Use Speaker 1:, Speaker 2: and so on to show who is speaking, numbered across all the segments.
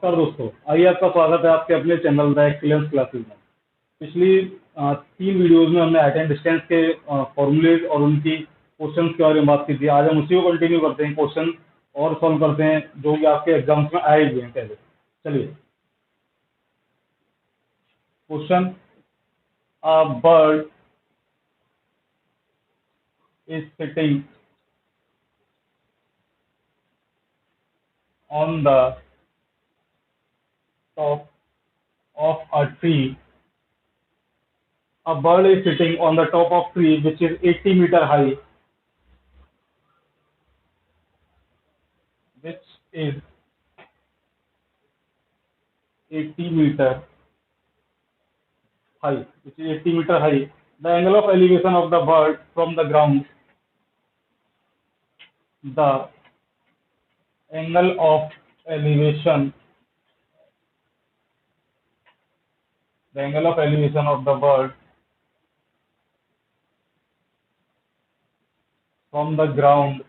Speaker 1: नमस्कार दोस्तों, आइए आपका स्वागत है आपके अपने चैनल द एक्सीलेंस क्लासेस में। पिछली 3 वीडियोज में हमने हाइट एंड डिस्टेंस के फॉर्मूलेज और उनकी क्वेश्चंस के बारे में बात की थी। आज हम उसी को कंटिन्यू करते हैं, क्वेश्चन और सॉल्व करते हैं जो कि आपके एग्जाम्स में आए हुए हैं पहले। चलिए, question, a bird is sitting on the top of a tree. A bird is sitting on the top of tree which is 80 meter high, which is 80 meter high, which is 80 meter high. The angle of elevation of the bird from the ground, the angle of elevation, the angle of elevation of the bird from the ground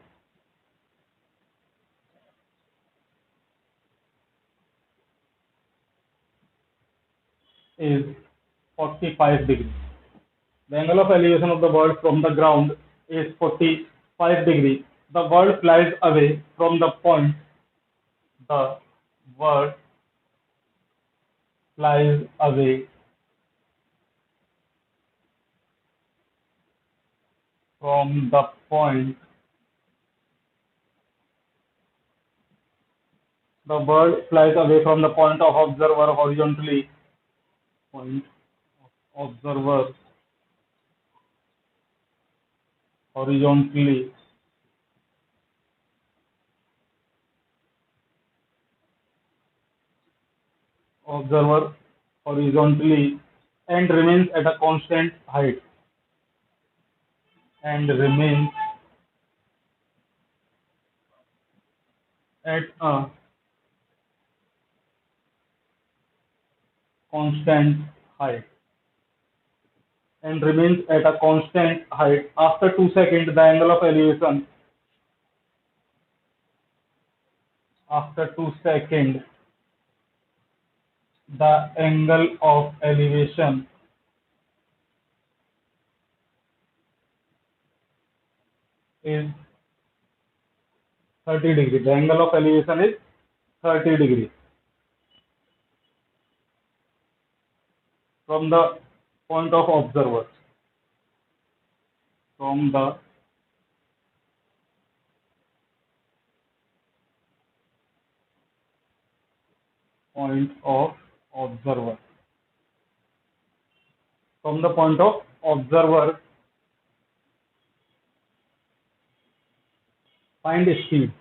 Speaker 1: is 45 degrees. The angle of elevation of the bird from the ground is 45 degrees. The bird flies away from the point. The bird flies away from the point. The bird flies away from the point of observer horizontally. Point of observer horizontally. Observer horizontally and remains at a constant height. And remains at a constant height. And remains at a constant height. After 2 seconds, the angle of elevation. After 2 seconds, the angle of elevation is 30 degrees. The angle of elevation is 30 degrees from the point of observer. From the point of observer. From the point of observer, find speed.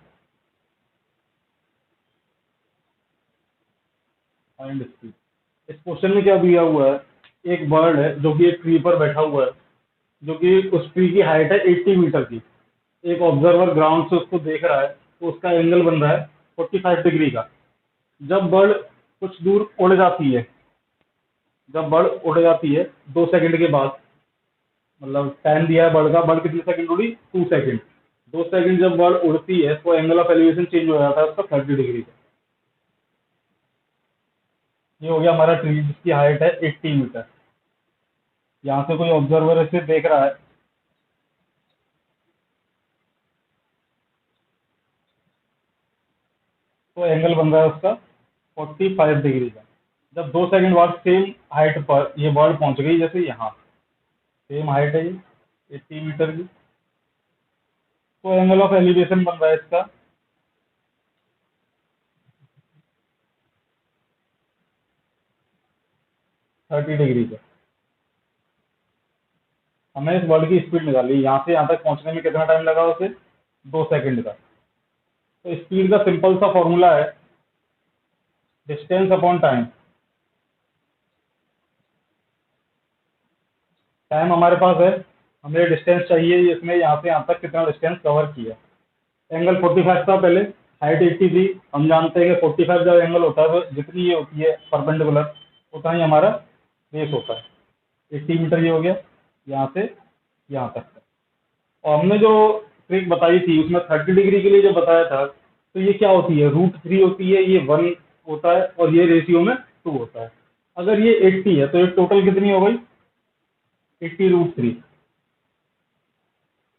Speaker 1: Find speed. इस question में क्या दिया हुआ है, एक bird है जो कि एक ट्री पर बैठा हुआ है, जो कि उस ट्री की हाइट है 80 मीटर की। एक ऑब्जर्वर ग्राउंड से उसको देख रहा है, तो उसका एंगल बन रहा है 45 डिग्री का। जब बर्ड कुछ दूर उड़ जाती है, जब बर्ड उड़ जाती है 2 सेकंड के बाद, मतलब टाइम दिया है बर्ड का, बर्ड कितने सेकंड उड़ी, 2 सेकंड। 2 सेकंड जब बर्ड उड़ती है तो एंगल ऑफ एलिवेशन चेंज हो जाता है उसका 30 डिग्री का। ये हो गया हमारा ट्री जिसकी हाइट है 80 मीटर। यहाँ से कोई ऑब्जर्वर इसे देख रहा है, तो एंगल बन रहा है उसका 45 डिग्री का। जब 2 सेकंड बाद सेम हाइट पर ये बर्ड पहुंच गई, जैसे यहाँ सेम हाइट है ये 80 मीटर की, तो एंगल ऑफ एलिवेशन बन रहा है इसका 30 डिग्री का। हमें इस बर्ड की स्पीड निकाली, यहाँ से यहाँ तक पहुंचने में कितना टाइम लगा उसे, 2 सेकंड का। तो स्पीड का सिंपल सा फॉर्मूला है डिस्टेंस अपॉन टाइम। टाइम हमारे पास है, हमें डिस्टेंस चाहिए, इसमें यहाँ से यहाँ तक कितना डिस्टेंस कवर किया। एंगल 45 था पहले, हाइट 80 थी। हम जानते हैं कि 45 जब एंगल होता है तो जितनी ये होती है परपेंडिकुलर, उतना ही हमारा बेस होता है। 80 मीटर ये हो गया यहाँ से यहाँ तक का। और हमने जो ट्रिक बताई थी उसमें 30 डिग्री के लिए जो बताया था, तो ये क्या होती है, √3 होती है, ये 1 होता है और ये रेशियो में 2 होता है। अगर ये 80 है तो ये टोटल कितनी हो गई, 80√3।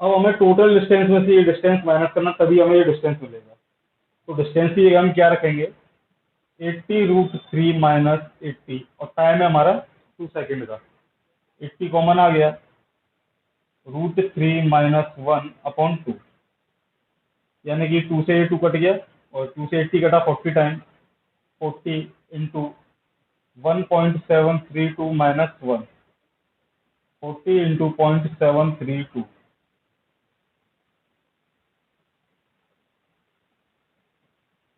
Speaker 1: अब हमें टोटल डिस्टेंस में से ये डिस्टेंस माइनस करना, तभी हमें ये डिस्टेंस मिलेगा। तो डिस्टेंस की जगह हम क्या रखेंगे, 80√3 माइनस 80, और टाइम है हमारा 2 सेकेंड का। 80 कॉमन आ गया, √3 माइनस 1/2, यानी कि 2 से 2 कट गया और 2 से 80 कटा 40 टाइम, 40 इंटू 1.732 माइनस 1, 40 इंटू 0.732,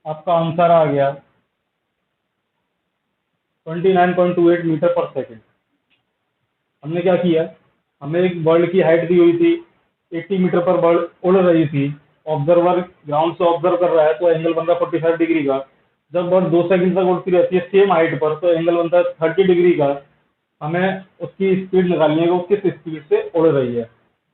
Speaker 1: आपका आंसर आ गया 29.28 मीटर पर सेकेंड। हमने क्या किया, हमें एक बर्ड की हाइट दी हुई थी, 80 मीटर पर बर्ड उड़ रही थी, ऑब्जर्वर ग्राउंड से ऑब्जर्व कर रहा है तो एंगल बन रहा है 45 डिग्री का। जब बर्ड 2 सेकंड तक उड़ती रहती है सेम हाइट पर तो एंगल बनता है 30 डिग्री का। हमें उसकी स्पीड निकालनी है, वो किस स्पीड से उड़ रही है।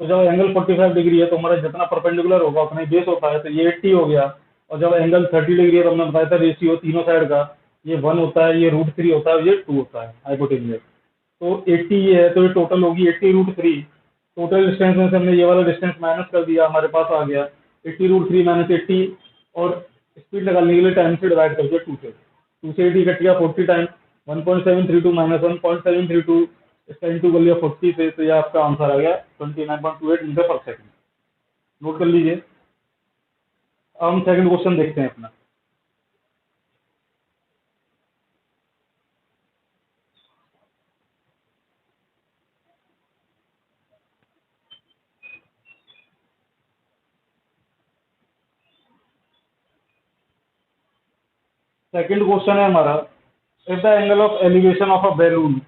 Speaker 1: तो जब एंगल 45 डिग्री है तो हमारा जितना परपेंडिकुलर होगा उतना ही बेस होता है, तो ये 80 हो गया। और जब एंगल 30 डिग्री है तो हमने बताया था रेशियो तीनों साइड का, ये 1 होता है, ये √3 होता है, ये 2 होता है हाइपोटेन्यूज। तो 80 ये है तो ये टोटल होगी 80√3। टोटल डिस्टेंस में से हमने ये वाला डिस्टेंस माइनस कर दिया, हमारे पास आ गया 80√3 माइनस 80, और स्पीड निकालने के लिए टाइम से डिवाइड कर दिया 2 से। 2 से 80 कट गया 40 टाइम, 1.732 माइनस 1.732, इसका इंटू कर लिया 40 से, तो ये आपका आंसर आ गया 29.28 मीटर पर सेकेंड। नोट कर लीजिए। अब हम सेकंड क्वेश्चन देखते हैं अपना। सेकंड क्वेश्चन है हमारा, if the angle of elevation of a balloon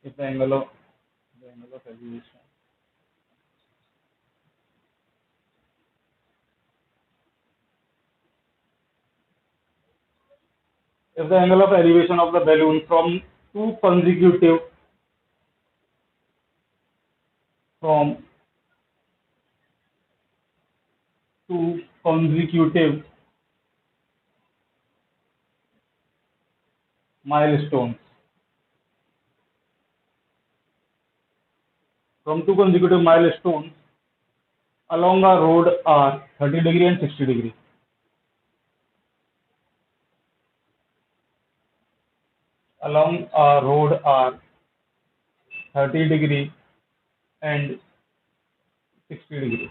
Speaker 1: if the angle of elevation if the angle of elevation of the balloon from two consecutive milestones along a road are 30 degree and 60 degree. Along a road are 30 degree and 60 degree.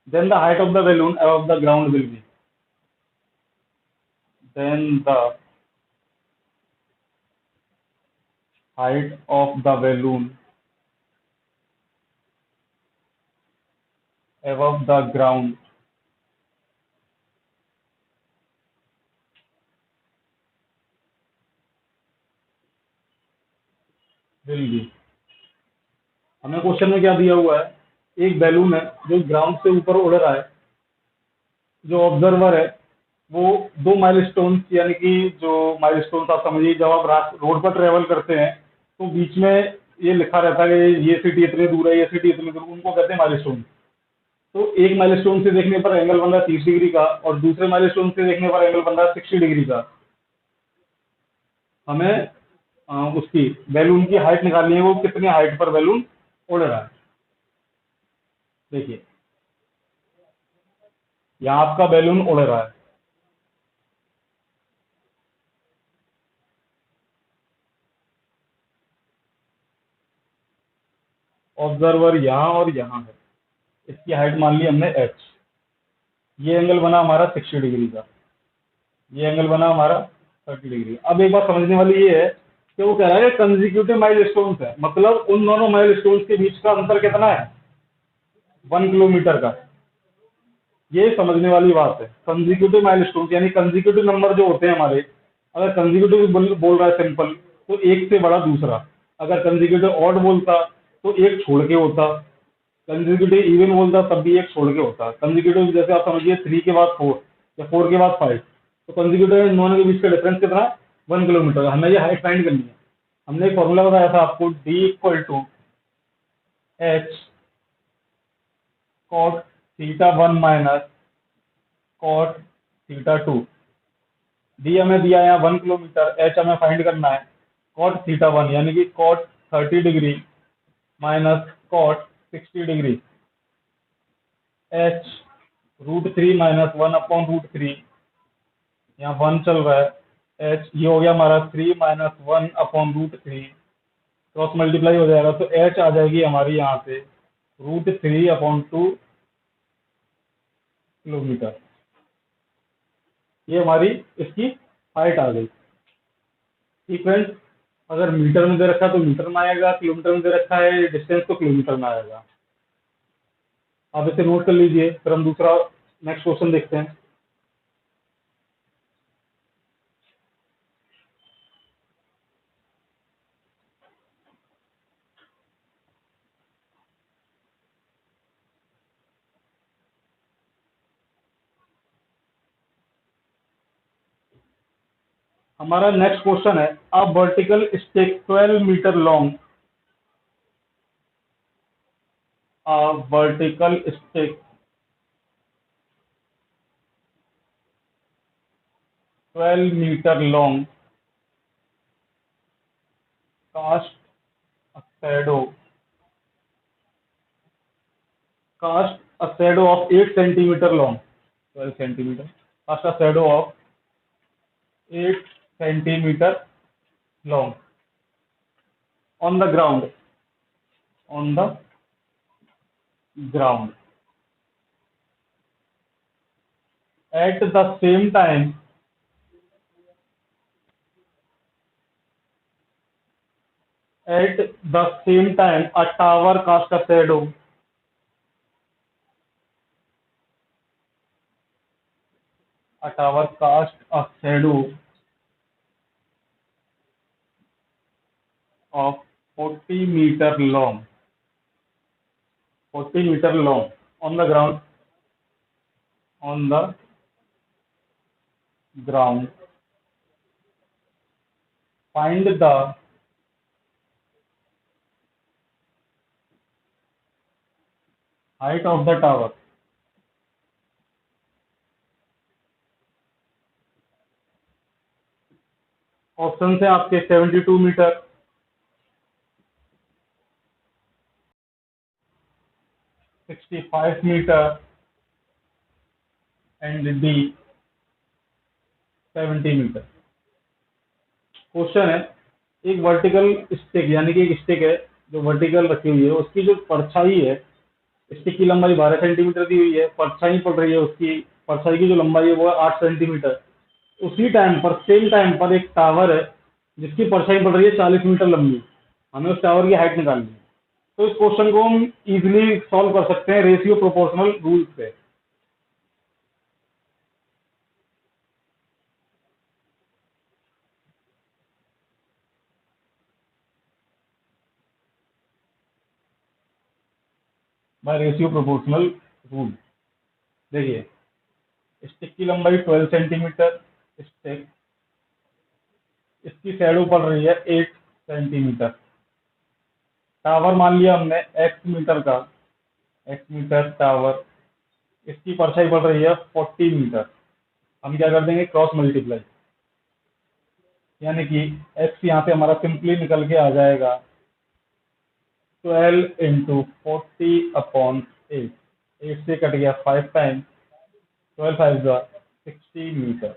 Speaker 1: Then the height of the balloon above the ground will be. Then the height of the balloon above the ground will be. हमें question में क्या दिया हुआ है, एक balloon है जो ground से ऊपर उड़ रहा है, जो ऑब्जर्वर है वो 2 माइलस्टोन, यानी कि जो माइलस्टोन आप समझिए, जब आप रोड पर ट्रेवल करते हैं तो बीच में ये लिखा रहता है कि ये सिटी इतनी दूर है, ये सिटी इतनी दूर, उनको कहते हैं माइलस्टोन। तो एक माइलस्टोन से देखने पर एंगल बन रहा है 30 डिग्री का और दूसरे माइलस्टोन से देखने पर एंगल बन रहा है 60 डिग्री का। हमें उसकी बैलून की हाइट निकालनी है, वो कितनी हाइट पर बैलून उड़ रहा है। देखिए यहाँ आपका बैलून उड़ रहा है, ऑब्जर्वर यहाँ और यहाँ है, इसकी हाइट मान ली हमने h। ये एंगल बना हमारा 60 डिग्री का, ये एंगल बना हमारा 30 डिग्री। अब एक बात समझने वाली ये है कि वो कह रहा है कंसेक्यूटिव माइलस्टोन्स है, मतलब उन दोनों माइलस्टोन्स के बीच का अंतर कितना है, 1 किलोमीटर का। ये समझने वाली बात है। कंसेक्यूटिव माइलस्टोन्स यानी कंसेक्यूटिव नंबर जो होते हैं हमारे, अगर कंसेक्यूटिव बोल रहा है सिंपल तो एक से बड़ा दूसरा, अगर कंसेक्यूटिव ऑड बोलता तो एक छोड़ के होता, कंसेक्यूटिव इवन बोलता तब भी एक छोड़ के होता। कंसेक्यूटिव जैसे आप समझिए 3 के बाद 4 या 4 के बाद 5, तो कंसेक्यूटिव इन दोनों के बीच का डिफरेंस कितना है, 1 किलोमीटर। हमें ये हाइट फाइंड करनी है। हमने एक फॉर्मूला बताया था आपको, D = H cot theta one minus cot theta two. D हमें दिया है यहाँ 1 किलोमीटर, एच हमें फाइंड करना है कॉट थीटा वन यानी कि cot 30 degree minus cot 60 degree. H √3 minus 1/√3, यहाँ 1 चल रहा है। एच ये हो गया हमारा 3 माइनस 1/√3, क्रॉस मल्टीप्लाई हो जाएगा तो एच आ जाएगी हमारी यहाँ से √3/2 किलोमीटर। ये हमारी इसकी हाइट आ गई। ठीक फ्रेंड्स, अगर मीटर में दे रखा है तो मीटर में आएगा, किलोमीटर में दे रखा है डिस्टेंस तो किलोमीटर में आएगा। आप इसे नोट कर लीजिए, फिर हम दूसरा नेक्स्ट क्वेश्चन देखते हैं। हमारा नेक्स्ट क्वेश्चन है, a vertical stick 12 metre long, a vertical stick 12 metre long cast a shadow cast a shadow of 8 centimeter long, 12 centimeter, cast a shadow of 8 centimeter long on the ground, on the ground at the same time, at the same time a tower cast a shadow, a tower cast a shadow of 40 meter long, 40 meter long on the ground, on the ground. Find the height of the tower. Option है आपके 72 metre, 65 metre and D 70 metre. Question है, एक vertical stick यानी कि एक stick है जो vertical रखी हुई है, उसकी जो परछाई है, स्टिक की लंबाई 12 सेंटीमीटर दी हुई है, परछाई पड़ रही है, उसकी परछाई की जो लंबाई है वो है 8 सेंटीमीटर। उसी टाइम पर, सेम टाइम पर एक टावर है जिसकी परछाई पड़ रही है 40 मीटर लंबी। हमें उस टावर की हाइट निकालनी है। तो इस क्वेश्चन को हम इजिली सॉल्व कर सकते हैं रेशियो प्रोपोर्शनल रूल से। By ratio proportional rule. देखिए, स्टिक की लंबाई 12 सेंटीमीटर, स्टिक, इसकी शैडो पड़ रही है 8 सेंटीमीटर। टावर मान लिया हमने एक्स मीटर का, एक्स मीटर टावर, इसकी परछाई पड़ रही है 40 मीटर। हम क्या कर देंगे, क्रॉस मल्टीप्लाई, यानी कि एक्स यहाँ पे हमारा सिंपली निकल के आ जाएगा 12 इंटू 40/8। 8 से कट गया 5 टाइम, 12 5 60 मीटर।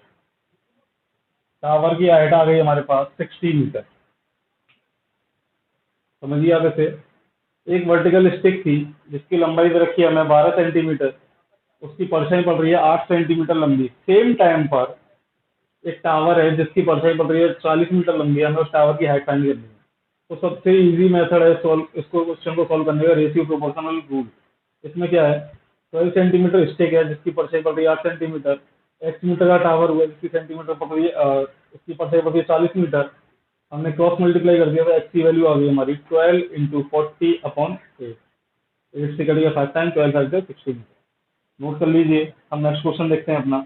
Speaker 1: टावर की हाइट आ गई हमारे पास 60 मीटर। समझिए आप इसे, एक वर्टिकल स्टिक थी जिसकी लंबाई दे रखी है हमें 12 सेंटीमीटर, उसकी परछाई पड़ रही है 8 सेंटीमीटर लंबी। सेम टाइम पर एक टावर है जिसकी परछाई पड़ रही है 40 मीटर लंबी, हमें उस टावर की हाइट फाइंड करनी है। तो सबसे इजी मेथड है सॉल्व, इसको क्वेश्चन को सॉल्व करने का, रेशियो प्रोपोर्शनल रूल। इसमें क्या है, 12 सेंटीमीटर स्टिक है जिसकी परछाई पड़ रही है 8 सेंटीमीटर, एक्स मीटर का टावर हुआ जिसकी सेंटीमीटर पड़ रही है, उसकी परछाई पड़ रही है 40 मीटर। हमने क्रॉस मल्टीप्लाई कर दिया तो एक्स की वैल्यू आ गई हमारी 12 इंटू 40/8। 8 से कटेगा 5 टाइम, 12 5 60। नोट कर लीजिए, हम नेक्स्ट क्वेश्चन देखते हैं अपना।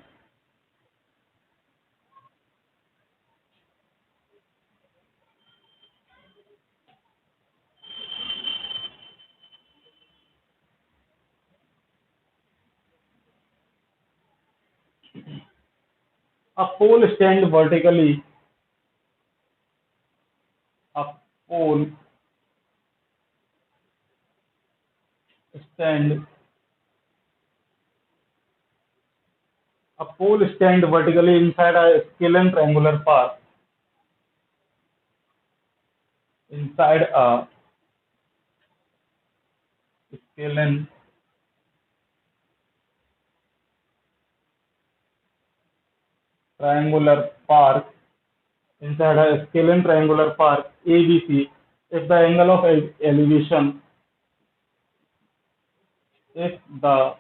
Speaker 1: A pole stand vertically. A pole stand. A pole stand vertically inside a scalene triangular park. Inside a scalene triangular park. Inside a scalene triangular park ABC, if the angle of elevation, if the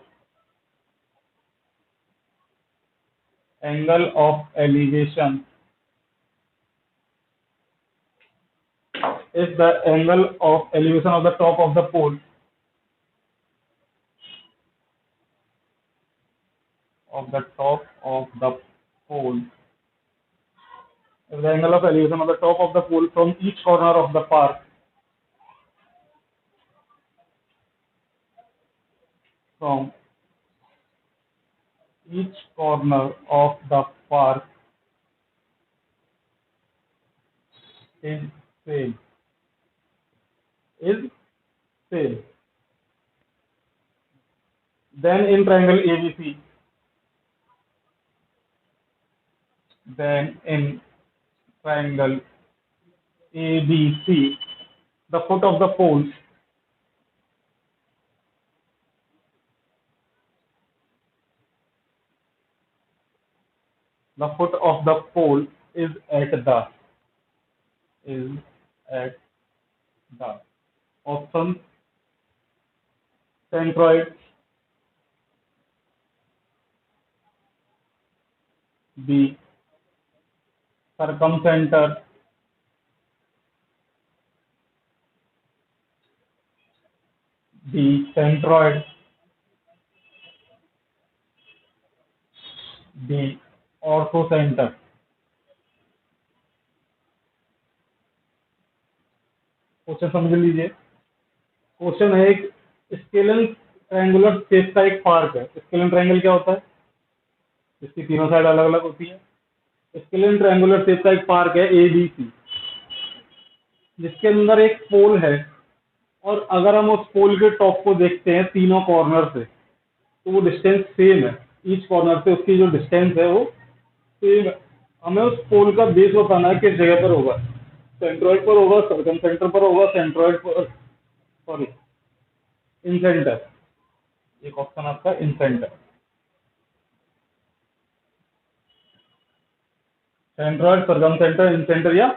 Speaker 1: angle of elevation, if the angle of elevation of the top of the pole, of the top of the pole, if the angle of elevation of the top of the pole from each corner of the park, from each corner of the park is same, is same, then in triangle ABC, then in triangle ABC, the foot of the pole, the foot of the pole is at the, is at the option centroid, B circumcenter, D centroid, D orthocenter. Question समझ लीजिए। Question है एक scalene triangular shape का एक park है। Scalene triangle क्या होता है? इसकी तीनों साइड अलग अलग होती है। स्केलन ट्रायंगुलर शेप का एक पार्क है एबीसी, जिसके अंदर एक पोल है, और अगर हम उस पोल के टॉप को देखते हैं तीनों कॉर्नर से, तो वो डिस्टेंस सेम है। ईच कॉर्नर से उसकी जो डिस्टेंस है वो सेम है। हमें उस पोल का बेस बताना है किस जगह पर होगा। सेंट्रॉइड पर होगा, सर्कम सेंटर पर होगा, सेंट्रॉइड पर, सॉरी, इन सेंटर। एक ऑप्शन आपका इन सेंटर, सेंट्रॉइड, सर्कम सेंटर, इन सेंटर या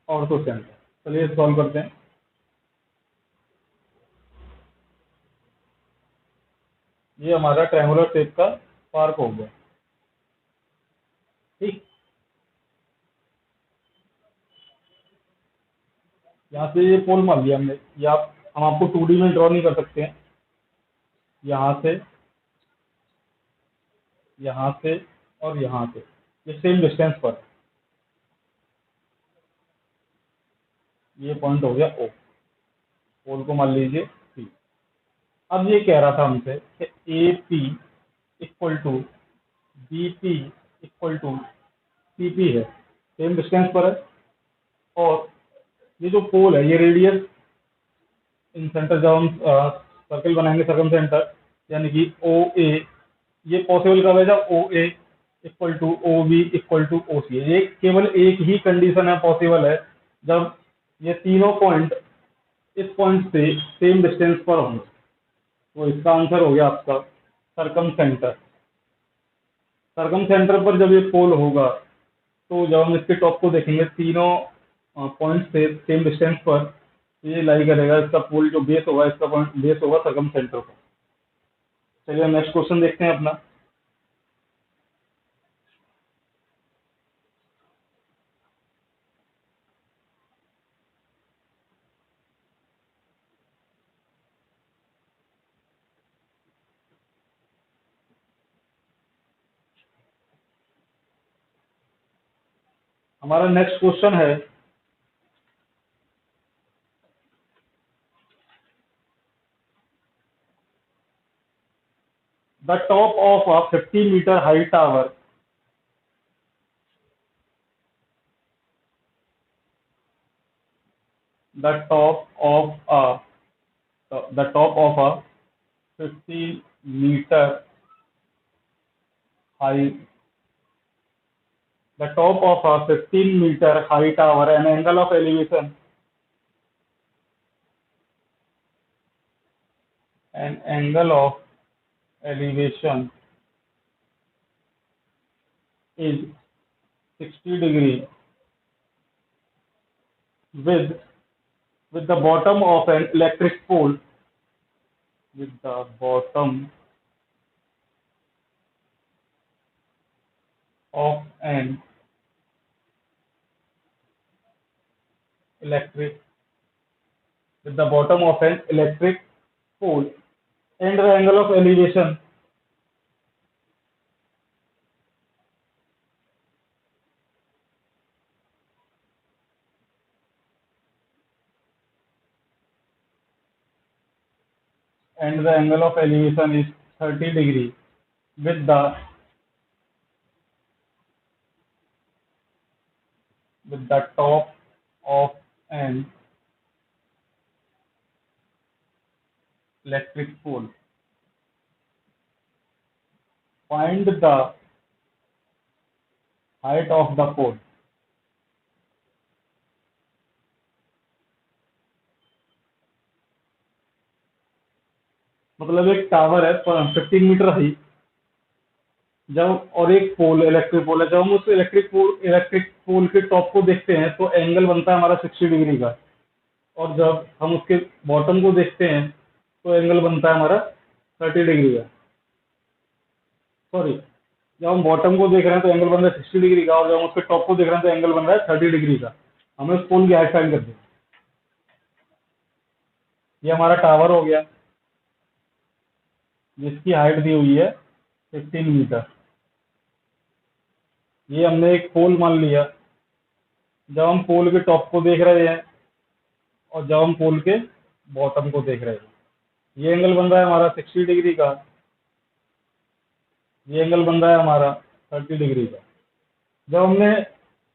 Speaker 1: ऑर्थो सेंटर। चलिए सॉल्व करते हैं। ये हमारा ट्रायंगुलर शेप का पार्क हो गया। ठीक, यहाँ से ये पोल मान लिया हमने, या हम आपको 2D में ड्रॉ नहीं कर सकते हैं। यहाँ से, यहाँ से और यहाँ से, ये सेम डिस्टेंस पर, ये पॉइंट हो गया ओ। पोल को मान लीजिए P। अब ये कह रहा था हमसे कि A P equal to B P equal to C P है, सेम डिस्टेंस पर है। और ये जो पोल है, ये रेडियस इन सेंटर, जब हम सर्कल बनाएंगे सर्कम सेंटर, यानी कि ओ ए, ये पॉसिबल कब है? जब O A equal to O B equal to O C. ये केवल एक ही कंडीशन है पॉसिबल है, जब ये तीनों पॉइंट इस पॉइंट से सेम डिस्टेंस पर होंगे। तो इसका आंसर हो गया आपका सर्कम सेंटर। सर्कम सेंटर पर जब ये पोल होगा, तो जब हम इसके टॉप को देखेंगे तीनों पॉइंट से सेम डिस्टेंस पर, ये लाई करेगा। इसका पोल जो बेस होगा, इसका पॉइंट बेस होगा सर्कम सेंटर पर। चलिए नेक्स्ट क्वेश्चन देखते हैं अपना। हमारा नेक्स्ट क्वेश्चन है, the top of a 50 metre high tower the top of a the top of a 15-meter high the top of a 15-meter high tower, an angle of elevation an angle of elevation is 60 degree with the bottom of an electric pole with the bottom of an electric pole and the angle of elevation is 30 degree with the top of an electric pole. Find the height of the pole. मतलब एक tower है 15 metre high जब और एक पोल electric pole है, जब हम उस इलेक्ट्रिक पोल के टॉप को देखते हैं तो एंगल बनता है हमारा 60 डिग्री का, और जब हम उसके बॉटम को देखते हैं तो एंगल बनता है हमारा 30 डिग्री का। सॉरी, जब हम बॉटम को देख रहे हैं तो एंगल बन रहा है 60 डिग्री का, और जब हम उसके टॉप को देख रहे हैं तो एंगल बन रहा है 30 डिग्री का। हमें उस पोल की हाइट फाइंड कर दी। ये हमारा टावर हो गया जिसकी हाइट दी हुई है 15 मीटर। ये हमने एक पोल मान लिया जब हम पोल के टॉप को देख रहे हैं और जब हम पोल के बॉटम को देख रहे हैं। ये एंगल बन रहा है हमारा 60 डिग्री का, ये एंगल बन रहा है हमारा 30 डिग्री का। जब हमने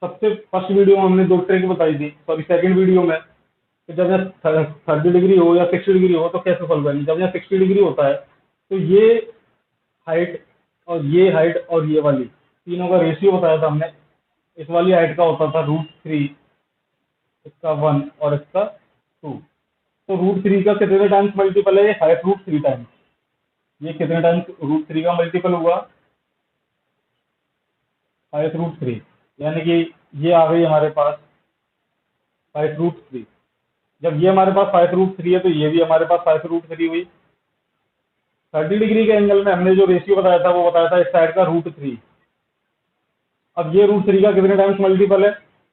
Speaker 1: सबसे फर्स्ट वीडियो में हमने 2 ट्रिक बताई थी, सॉरी सेकंड वीडियो में, कि जब यहाँ 30 डिग्री हो या 60 डिग्री हो तो कैसे सॉल्व करेंगे। जब यहाँ 60 डिग्री होता है तो ये हाइट और ये वाली तीनों का रेशियो बताया था हमने। इस वाली हाइट का होता था √3, इसका 1 और इसका 2। तो √3 का कितने टाइम्स मल्टीपल है? ये 5√3 टाइम्स। ये कितने टाइम्स √3 का मल्टीपल हुआ? 5√3, यानी कि ये आ गई हमारे पास 5√3। जब ये हमारे पास 5√3 है तो ये भी हमारे पास 5√3 हुई। 30 डिग्री के एंगल में हमने जो रेशियो बताया था वो बताया था इस साइड का √3। अब ये √3 का कितने टाइम्स मल्टीपल है?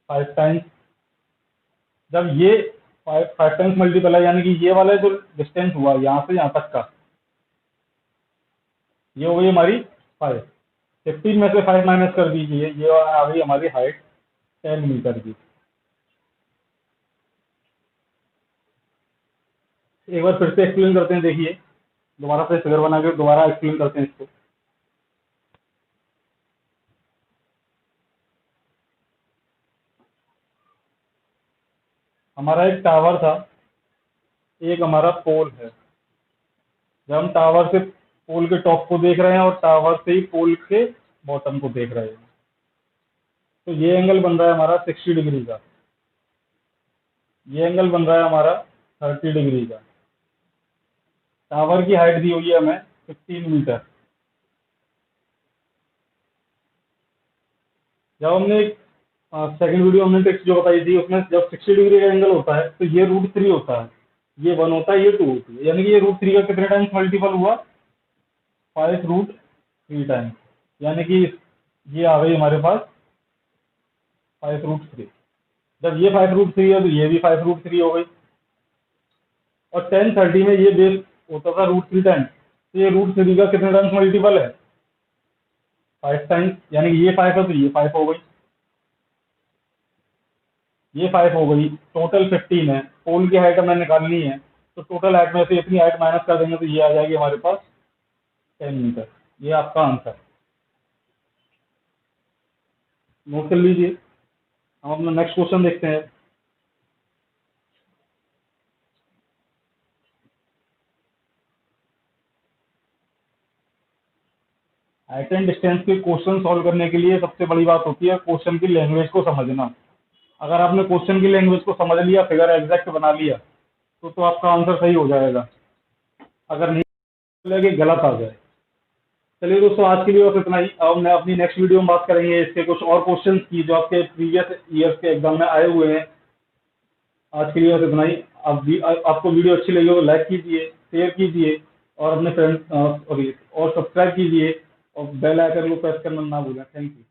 Speaker 1: 5 टाइम्स। जब ये 5 टाइम्स मल्टीपल है, यानी कि ये वाला जो डिस्टेंस हुआ यहाँ से यहाँ तक का, ये हो गई हमारी 5। 15 में से 5 माइनस कर दीजिए, ये आ गई हमारी हाइट 10 मीटर की। एक बार फिर से एक्सप्लेन करते हैं, देखिए दोबारा से फिगर बना के दोबारा एक्सप्लेन करते हैं इसको। हमारा एक टावर था, एक हमारा पोल है। जब हम टावर से पोल के टॉप को देख रहे हैं और टावर से ही पोल के बॉटम को देख रहे हैं तो ये एंगल बन रहा है हमारा 60 डिग्री का, ये एंगल बन रहा है हमारा 30 डिग्री का। टावर की हाइट दी हुई है हमें 15 मीटर। जब हमने सेकंड वीडियो हमने ट्रिक्स जो बताई थी उसमें जब 60 डिग्री का एंगल होता है तो ये √3 होता है, ये 1 होता है, ये 2 होती है, यानी कि ये √3 का कितने टाइम्स मल्टीपल हुआ? 5√3 टाइम्स, यानी कि ये आ गई हमारे पास 5√3। जब ये 5√3 है तो ये भी 5√3 हो गई, और 1030 में ये बेस होता था √3 टाइम्स, तो ये √3 का कितने टाइम्स मल्टीपल है? 5 टाइम्स, यानी कि ये 5 है तो ये 5 हो गई, ये 5 हो गई। टोटल 15 है, पोल की हाइट हमें निकालनी है तो टोटल हाइट में से इतनी हाइट माइनस कर देंगे तो ये आ जाएगी हमारे पास 10 मीटर। ये आपका आंसर, नोट कर लीजिए। हम अपना नेक्स्ट क्वेश्चन देखते हैं। हाइट एंड डिस्टेंस के क्वेश्चन सॉल्व करने के लिए सबसे बड़ी बात होती है क्वेश्चन की लैंग्वेज को समझना। अगर आपने क्वेश्चन की लैंग्वेज को समझ लिया, फिगर एग्जैक्ट बना लिया, तो आपका आंसर सही हो जाएगा। अगर नहीं लगे गलत आ जाए। चलिए दोस्तों, आज के लिए बस इतना ही। अब मैं अपनी नेक्स्ट वीडियो में बात करेंगे इसके कुछ और क्वेश्चंस की जो आपके प्रीवियस ईयर्स के एग्जाम में आए हुए हैं। आज के लिए बस इतना ही। आपको वीडियो अच्छी लगी हो लाइक कीजिए, शेयर कीजिए और अपने फ्रेंड्स और सब्सक्राइब कीजिए और बेल आइकन को प्रेस करना ना भूलें। Thank you.